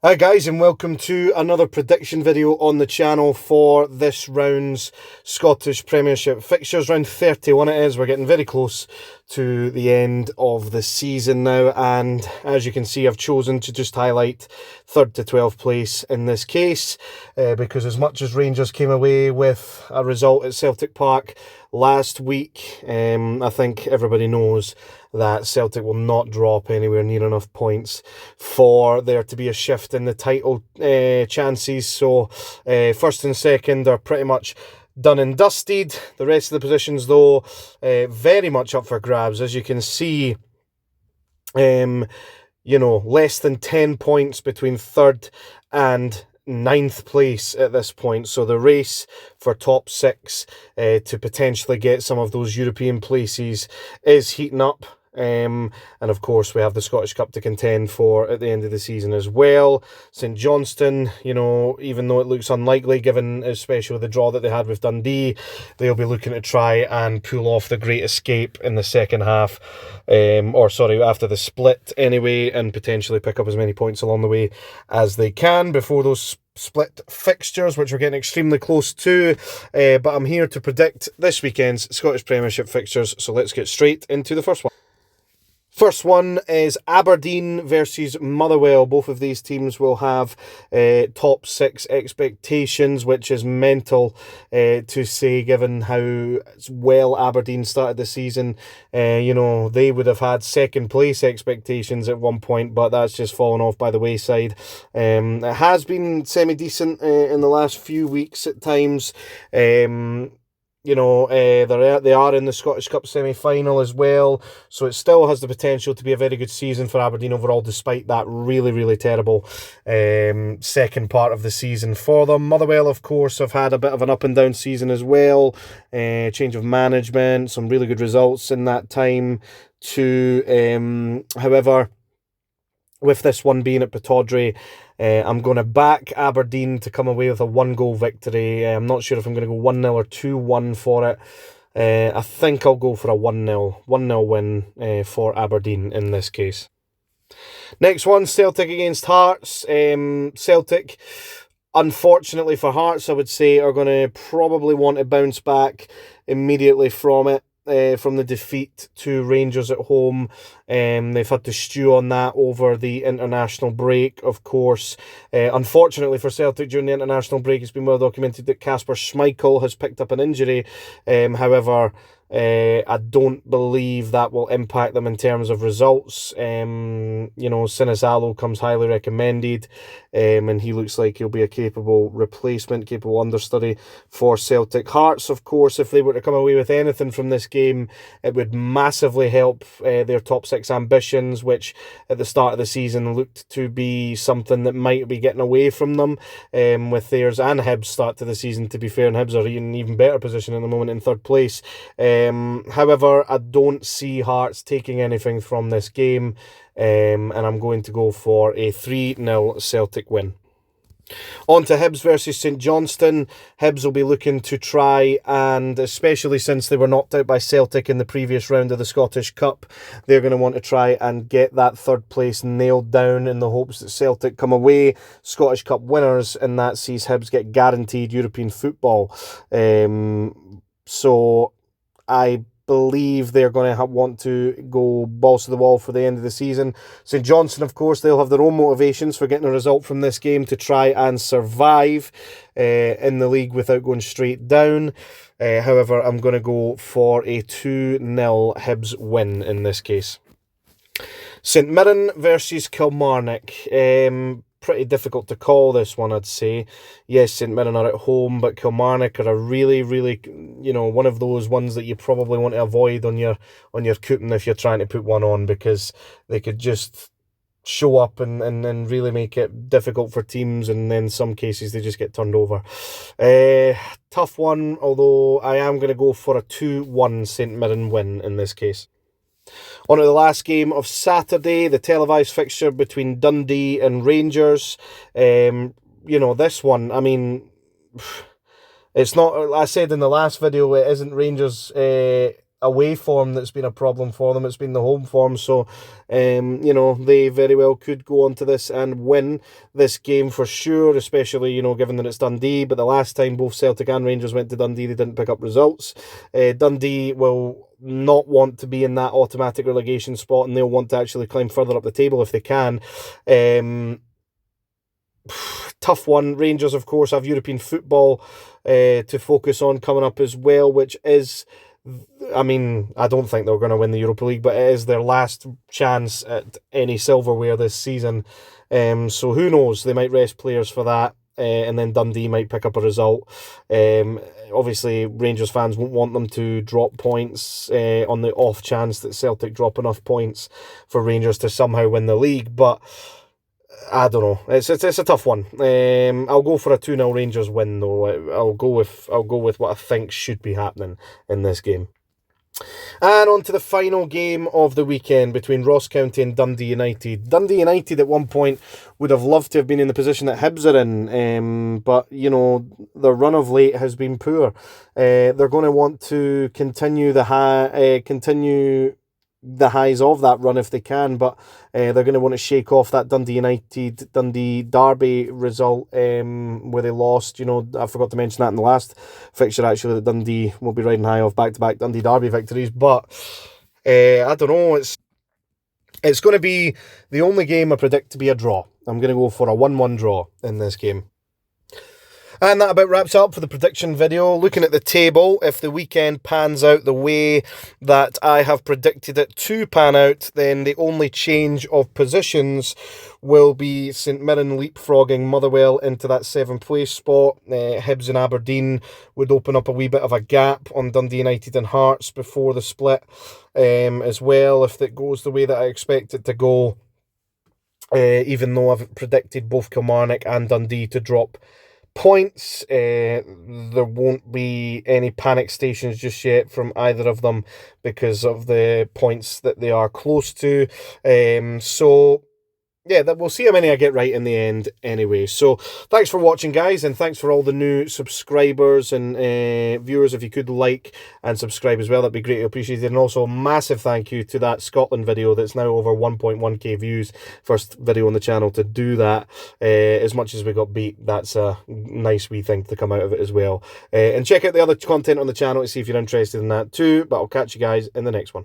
Hi guys, and welcome to another prediction video on the channel for this round's Scottish Premiership fixtures. Round 31 it is. We're getting very close to the end of the season now, and as you can see, I've chosen to just highlight 3rd to 12th place in this case, because as much as Rangers came away with a result at Celtic Park last week, I think everybody knows that Celtic will not drop anywhere near enough points for there to be a shift in the title chances. So first and second are pretty much done and dusted. The rest of the positions, though, very much up for grabs. As you can see, less than 10 points between 3rd and 9th place at this point. So the race for top 6 to potentially get some of those European places is heating up. And of course we have the Scottish Cup to contend for at the end of the season as well. St Johnstone, even though it looks unlikely given especially the draw that they had with Dundee, they'll be looking to try and pull off the great escape in the second half, after the split anyway, and potentially pick up as many points along the way as they can before those split fixtures, which we're getting extremely close to. But I'm here to predict this weekend's Scottish Premiership fixtures, so let's get straight into the first one. First one is Aberdeen versus Motherwell. Both of these teams will have top 6 expectations, which is mental to say given how well Aberdeen started the season. They would have had 2nd place expectations at one point, but that's just fallen off by the wayside. It has been semi-decent in the last few weeks at times. They are in the Scottish Cup semi-final as well, so it still has the potential to be a very good season for Aberdeen overall, despite that really, really terrible second part of the season for them. Motherwell, of course, have had a bit of an up and down season as well. Change of management, some really good results in that time too. However, with this one being at Pittodrie, I'm going to back Aberdeen to come away with a 1-goal victory. I'm not sure if I'm going to go 1-0 or 2-1 for it. I think I'll go for a 1-0 win for Aberdeen in this case. Next one, Celtic against Hearts. Celtic, unfortunately for Hearts, I would say, are going to probably want to bounce back immediately from it. From the defeat to Rangers at home. They've had to stew on that over the international break, of course. Unfortunately for Celtic, during the international break, it's been well documented that Kasper Schmeichel has picked up an injury. However, I don't believe that will impact them in terms of results. Sinisalo comes highly recommended, and he looks like he'll be a capable replacement, capable understudy for Celtic. Hearts, of course, if they were to come away with anything from this game, it would massively help their top 6 ambitions, which at the start of the season looked to be something that might be getting away from them, with theirs and Hibs start to the season, to be fair, and Hibs are in an even better position at the moment in 3rd place. However, I don't see Hearts taking anything from this game, and I'm going to go for a 3-0 Celtic win. On to Hibs versus St Johnstone. Hibs will be looking to try, and especially since they were knocked out by Celtic in the previous round of the Scottish Cup, they're going to want to try and get that 3rd place nailed down in the hopes that Celtic come away Scottish Cup winners, and that sees Hibs get guaranteed European football. So I believe they're going to want to go balls to the wall for the end of the season. St Johnstone, of course, they'll have their own motivations for getting a result from this game to try and survive in the league without going straight down. However, I'm going to go for a 2-0 Hibs win in this case. St Mirren versus Kilmarnock. Pretty difficult to call this one, I'd say. Yes, St Mirren are at home, but Kilmarnock are a really, really, one of those ones that you probably want to avoid on your coupon if you're trying to put one on, because they could just show up and really make it difficult for teams, and in some cases they just get turned over. Tough one, although I am going to go for a 2-1 St Mirren win in this case. On to the last game of Saturday, the televised fixture between Dundee and Rangers. This one, I mean, it's not, I said in the last video, it isn't Rangers away form that's been a problem for them. It's been the home form. So, you know, they very well could go on to this and win this game for sure, especially, you know, given that it's Dundee. But the last time both Celtic and Rangers went to Dundee, they didn't pick up results. Dundee will not want to be in that automatic relegation spot, and they'll want to actually climb further up the table if they can. Tough one. Rangers, of course, have European football to focus on coming up as well, which is, I mean, I don't think they're going to win the Europa League, but it is their last chance at any silverware this season. So who knows? They might rest players for that, and then Dundee might pick up a result. Obviously, Rangers fans won't want them to drop points on the off chance that Celtic drop enough points for Rangers to somehow win the league, but I don't know. It's a tough one. I'll go for a 2-0 Rangers win though. I'll go with what I think should be happening in this game. And on to the final game of the weekend between Ross County and Dundee United. Dundee United at one point would have loved to have been in the position that Hibs are in, but, you know, their run of late has been poor. They're going to want to continue the highs of that run if they can, but they're going to want to shake off that Dundee Derby result where they lost. You know, I forgot to mention that in the last fixture actually, that Dundee will be riding high off back-to-back Dundee Derby victories, but I don't know, it's going to be the only game I predict to be a draw. I'm going to go for a 1-1 draw in this game. And that about wraps up for the prediction video. Looking at the table, if the weekend pans out the way that I have predicted it to pan out, then the only change of positions will be St Mirren leapfrogging Motherwell into that 7th place spot. Hibs and Aberdeen would open up a wee bit of a gap on Dundee United and Hearts before the split as well, if it goes the way that I expect it to go. Even though I've predicted both Kilmarnock and Dundee to drop points, there won't be any panic stations just yet from either of them because of the points that they are close to. So yeah, we'll see how many I get right in the end anyway. So thanks for watching, guys, and thanks for all the new subscribers and viewers. If you could like and subscribe as well, that'd be greatly appreciated. And also a massive thank you to that Scotland video that's now over 1.1k views. First video on the channel to do that. As much as we got beat, that's a nice wee thing to come out of it as well. And check out the other content on the channel to see if you're interested in that too. But I'll catch you guys in the next one.